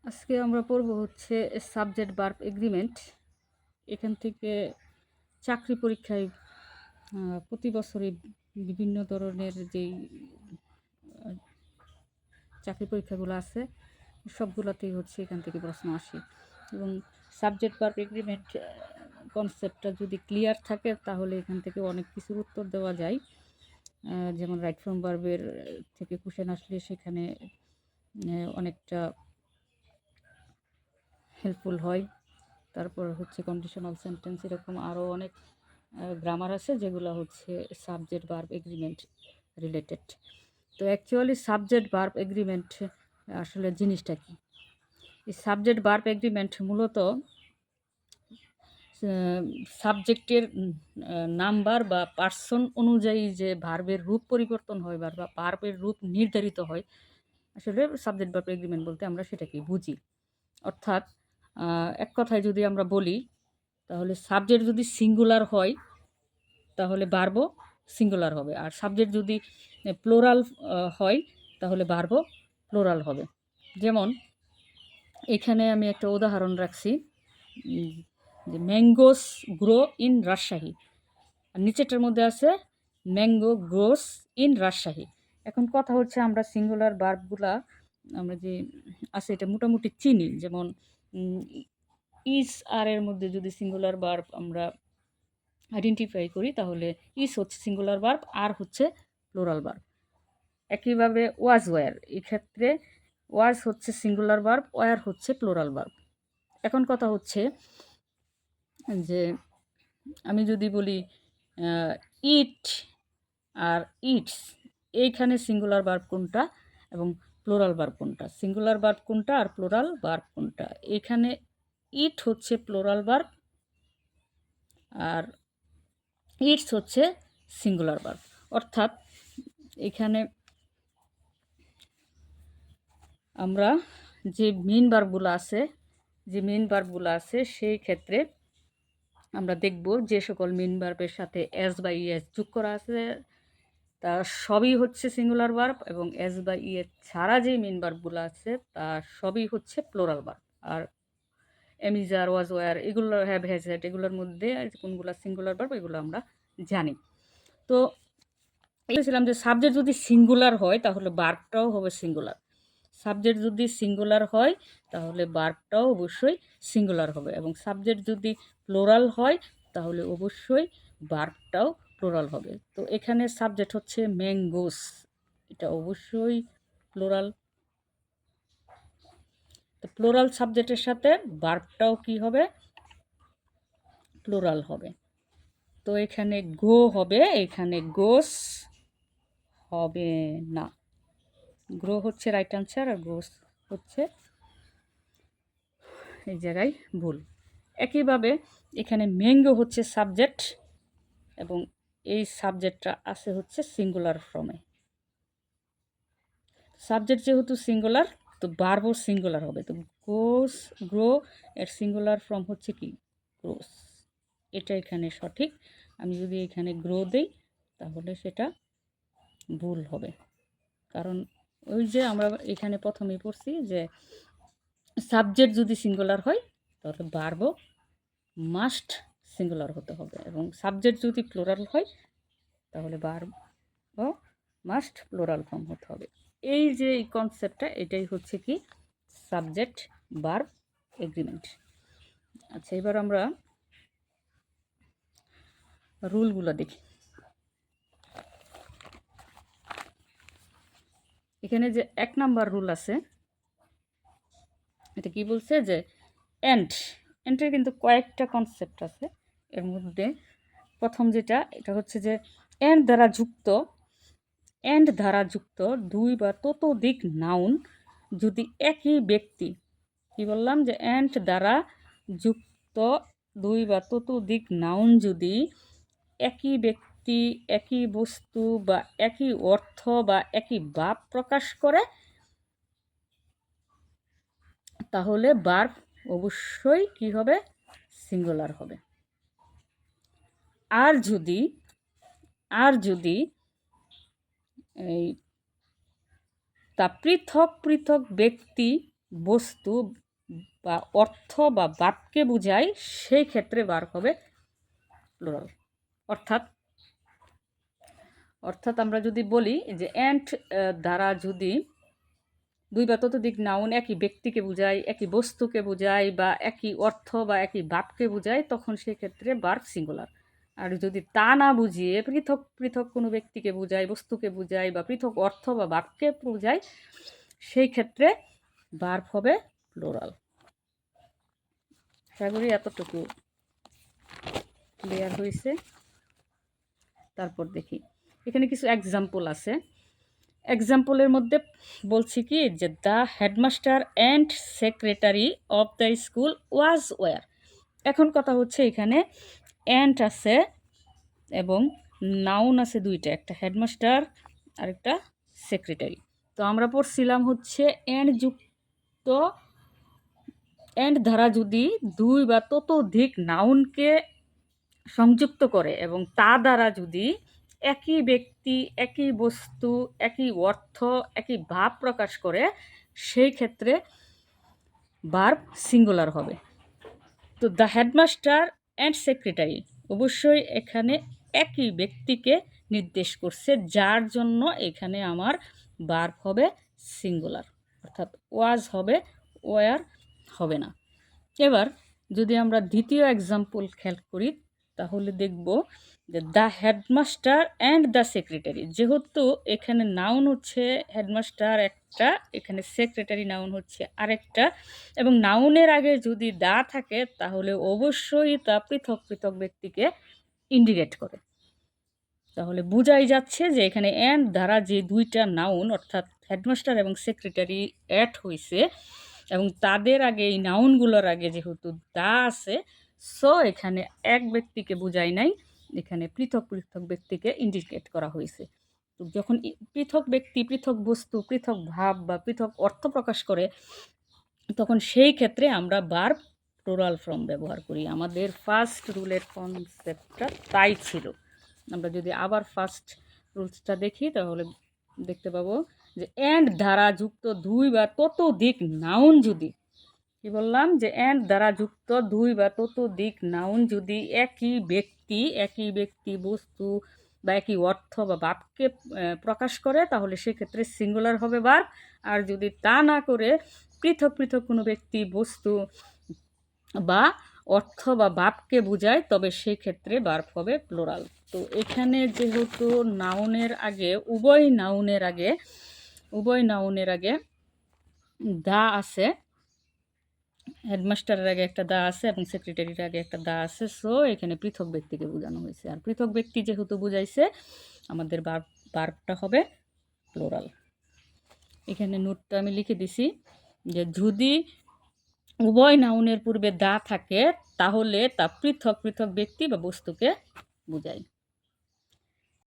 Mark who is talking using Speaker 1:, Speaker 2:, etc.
Speaker 1: আজকে আমরা পড়ব হচ্ছে সাবজেক্ট ভার্ব এগ্রিমেন্ট। এখান থেকে চাকরি পরীক্ষায় প্রতি বছরই বিভিন্ন ধরনের যেই চাকরি পরীক্ষাগুলো আছে সবগুলোতেই হচ্ছে এখান থেকে প্রশ্ন আসে এবং সাবজেক্ট ভার্ব এগ্রিমেন্ট কনসেপ্টটা যদি ক্লিয়ার থাকে তাহলে এখান থেকে অনেক কিছুর উত্তর দেওয়া যায়। যেমন রাইট ফ্রম ভার্বের থেকে কোশ্চেন আসলে সেখানে অনেকটা হেল্পফুল হয়। তারপর হচ্ছে কন্ডিশনাল সেন্টেন্স, এরকম আরও অনেক গ্রামার আছে যেগুলো হচ্ছে সাবজেক্ট ভার্ব এগ্রিমেন্ট রিলেটেড। তো অ্যাকচুয়ালি সাবজেক্ট ভার্ব এগ্রিমেন্ট আসলে জিনিসটা কি? এই সাবজেক্ট ভার্ব এগ্রিমেন্ট মূলত সাবজেক্টের নাম্বার বা পার্সন অনুযায়ী যে ভার্বের রূপ পরিবর্তন হয় বা ভার্বের রূপ নির্ধারিত হয়, আসলে সাবজেক্ট ভার্ব এগ্রিমেন্ট বলতে আমরা সেটাকে বুঝি। অর্থাৎ এক কথায় যদি আমরা বলি, তাহলে সাবজেক্ট যদি সিঙ্গুলার হয় তাহলে ভার্বও সিঙ্গুলার হবে, আর সাবজেক্ট যদি প্লোরাল হয় তাহলে ভার্বও প্লোরাল হবে। যেমন এখানে আমি একটা উদাহরণ রাখছি, যে ম্যাঙ্গোস গ্রো ইন রাজশাহী, আর নিচেটার মধ্যে আছে ম্যাঙ্গো গ্রোস ইন রাজশাহী। এখন কথা হচ্ছে আমরা সিঙ্গুলার ভার্বগুলা আমরা যে আছে এটা মোটামুটি চিনি। যেমন ইজ আর এর মধ্যে যদি সিঙ্গুলার ভার্ব আমরা আইডেন্টিফাই করি তাহলে ইজ হচ্ছে সিঙ্গুলার ভার্ব, আর হচ্ছে প্লোরাল ভার্ব। একইভাবে ওয়াজ ওয়ার, এক্ষেত্রে ওয়াজ হচ্ছে সিঙ্গুলার ভার্ব, ওয়ার হচ্ছে প্লোরাল ভার্ব। এখন কথা হচ্ছে যে আমি যদি বলি ইট আর ইটস, এইখানে সিঙ্গুলার ভার্ব কোনটা এবং প্লোরাল ভার্ব কোনটা, সিঙ্গুলার ভার্ব কোনটা আর প্লোরাল ভার্ব কোনটা? এখানে ইট হচ্ছে প্লোরাল ভার্ব আর ইটস হচ্ছে সিঙ্গুলার ভার্ব। অর্থাৎ এখানে আমরা যে মেইন ভার্বগুলো আছে সেই ক্ষেত্রে আমরা দেখব যে সকল মেইন ভার্বের সাথে এস বা ইএস যোগ করা আছে তা সবই হচ্ছে সিঙ্গুলার ভার্ব, এবং এস বা ইএস ছাড়া যে মেইন ভার্বগুলো আছে তা সবই হচ্ছে প্লোরাল ভার্ব। আর এমিজার, ওয়াজ, ওয়ার, এগুলো হ্যাভ, হ্যাজ, হ্যাড, এগুলোর মধ্যে কোনগুলো সিঙ্গুলার ভার্ব এগুলো আমরা জানি। তো বলেছিলাম যে সাবজেক্ট যদি সিঙ্গুলার হয় তাহলে ভার্বটাও হবে সিঙ্গুলার, সাবজেক্ট যদি সিঙ্গুলার হয় তাহলে ভার্বটাও অবশ্যই সিঙ্গুলার হবে, এবং সাবজেক্ট যদি প্লোরাল হয় তাহলে অবশ্যই ভার্বটাও প্লোরাল হবে। তো এখানে সাবজেক্ট হচ্ছে ম্যাঙ্গোস, এটা অবশ্যই প্লোরাল। তো প্লোরাল সাবজেক্টের সাথে ভার্বটাও কি হবে? প্লোরাল হবে। তো এখানে গো হবে, এখানে গোস হবে না। গ্রো হচ্ছে রাইট আনসার, আর গোস হচ্ছে এই জায়গায় ভুল। একইভাবে এখানে ম্যাঙ্গো হচ্ছে সাবজেক্ট, এবং এই সাবজেক্টটা আছে হচ্ছে সিঙ্গুলার ফর্মে। সাবজেক্ট যেহেতু সিঙ্গুলার তো ভার্বও সিঙ্গুলার হবে। তো গোস, গ্রো এর সিঙ্গুলার ফর্ম হচ্ছে কি? গ্রোস। এটা এখানে সঠিক। আমি যদি এখানে গ্রো দেই তাহলে সেটা ভুল হবে, কারণ ওই যে আমরা এখানে প্রথমেই পড়ছি যে সাবজেক্ট যদি সিঙ্গুলার হয় তাহলে ভার্বও মাস্ট সিঙ্গুলার হতে হবে, এবং সাবজেক্ট যদি প্লোরাল হয় তাহলে ভার্বও মাস্ট প্লোরাল ফর্ম হতে হবে। এই যে এই কনসেপ্টটা, এটাই হচ্ছে কি সাবজেক্ট ভার্ব এগ্রিমেন্ট। আচ্ছা, এবার আমরা রুলগুলো দেখি। এখানে যে 1 নাম্বার রুল আছে, এটা কি বলছে যে এন্ডের কিন্তু কয়েকটা কনসেপ্ট আছে। এর মধ্যে প্রথম যেটা, এটা হচ্ছে যে এন্ড দ্বারা যুক্ত 2 বা ততোধিক নাউন যদি একই ব্যক্তি, কি বললাম যে এন্ড দ্বারা যুক্ত 2 বা ততোধিক নাউন যদি একই ব্যক্তি, একই বস্তু বা একই অর্থ বা একই ভাব প্রকাশ করে তাহলে ভার্ব অবশ্যই কি হবে? সিঙ্গুলার হবে। আর যদি এই তা পৃথক পৃথক ব্যক্তি বস্তু বা অর্থ বা ভাবকে বোঝায়, সেই ক্ষেত্রে ভার্ব হবে প্লুরাল। অর্থাৎ অর্থাৎ আমরা যদি বলি যে অ্যান্ড দ্বারা যদি দুই বা ততোধিক নাউন একই ব্যক্তিকে বোঝায়, একই বস্তুকে বোঝায় বা একই অর্থ বা একই ভাবকে বোঝায়, তখন সেক্ষেত্রে ভার্ব সিঙ্গুলার। আর যদি তা না বুঝিয়ে পৃথক পৃথক কোনো ব্যক্তিকে বোঝায়, বস্তুকে বোঝায় বা পৃথক অর্থ বা ভাবকে বোঝায়, সেই ক্ষেত্রে ভার্ব হবে প্লুরাল। আশা করি এতটুকু ক্লিয়ার হয়েছে। তারপর দেখি এখানে কিছু এক্সাম্পল আছে। এক্সাম্পলের মধ্যে বলছি কি যে the headmaster and secretary of the school was were. এখন কথা হচ্ছে এখানে অ্যান্ড আছে এবং নাউন আছে দুইটা, একটা হেডমাস্টার আর একটা সেক্রেটারি। তো আমরা পড়ছিলাম হচ্ছে অ্যান্ড দ্বারা যদি দুই বা ততোধিক নাউনকে সংযুক্ত করে এবং তা দ্বারা যদি একই ব্যক্তি, একই বস্তু, একই অর্থ, একই ভাব প্রকাশ করে, সেই ক্ষেত্রে ভার্ব সিঙ্গুলার হবে। তো দ্য হেডমাস্টার অ্যান্ড সেক্রেটারি অবশ্যই এখানে একই ব্যক্তিকে নির্দেশ করছে, যার জন্য এখানে আমার ভার্ব হবে সিঙ্গুলার, অর্থাৎ ওয়াজ হবে, ওয়ার হবে না। এবার যদি আমরা দ্বিতীয় এক্সাম্পল খেয়াল করি, তাহলে দেখব যে the headmaster and the secretary, যেহেতু এখানে নাউন হচ্ছে হেডমাস্টার একটা, এখানে সেক্রেটারি নাউন হচ্ছে আরেকটা, এবং নাউনের আগে যদি দা থাকে তাহলে অবশ্যই তা পৃথক পৃথক ব্যক্তিকে ইন্ডিকেট করে। তাহলে বোঝাই যাচ্ছে যে এখানে অ্যান্ড দ্বারা যে দুইটা নাউন অর্থাৎ হেডমাস্টার এবং সেক্রেটারি অ্যাড হয়েছে এবং তাদের আগে এই নাউনগুলোর আগে যেহেতু দা আছে, সো এখানে এক ব্যক্তিকে বোঝাই নাই, এখানে পৃথক পৃথক ব্যক্তিকে ইন্ডিকেট করা হয়েছে। তো যখন পৃথক ব্যক্তি, পৃথক বস্তু, পৃথক ভাব বা পৃথক অর্থ প্রকাশ করে, তখন সেই ক্ষেত্রে আমরা ভার্ব প্লুরাল ফর্ম ব্যবহার করি। আমাদের ফার্স্ট রুলের কনসেপ্টটা তাই ছিল। আমরা যদি আবার ফার্স্ট রুলসটা দেখি তাহলে দেখতে পাবো যে অ্যান্ড দ্বারা যুক্ত দুই বা ততোধিক নাউন যদি, কি বললাম, যে অ্যান্ড দ্বারা যুক্ত দুই বা ততোধিক নাউন যদি একই ব্যক্তি বস্তু বা একই অর্থ বা ভাবকে প্রকাশ করে, তাহলে সেক্ষেত্রে সিঙ্গুলার হবে ভার্ব। আর যদি তা না করে পৃথক পৃথক কোনো ব্যক্তি, বস্তু বা অর্থ বা ভাবকে বোঝায়, তবে সেই ক্ষেত্রে ভার্ব হবে প্লুরাল। তো এখানে যেহেতু নাউনের আগে উভয় নাউনের আগে দা আছে, হেডমাস্টারের আগে একটা দা আছে এবং সেক্রেটারির আগে একটা দা আছে, সো এখানে পৃথক ব্যক্তিকে বোঝানো হয়েছে। আর পৃথক ব্যক্তি যেহেতু বুঝাইছে, আমাদের ভার্বটা হবে প্লুরাল। এখানে নোটটা আমি লিখে দিছি যে যদি উভয় নাউনের পূর্বে দা থাকে তাহলে তা পৃথক পৃথক ব্যক্তি বা বস্তুকে বোঝায়।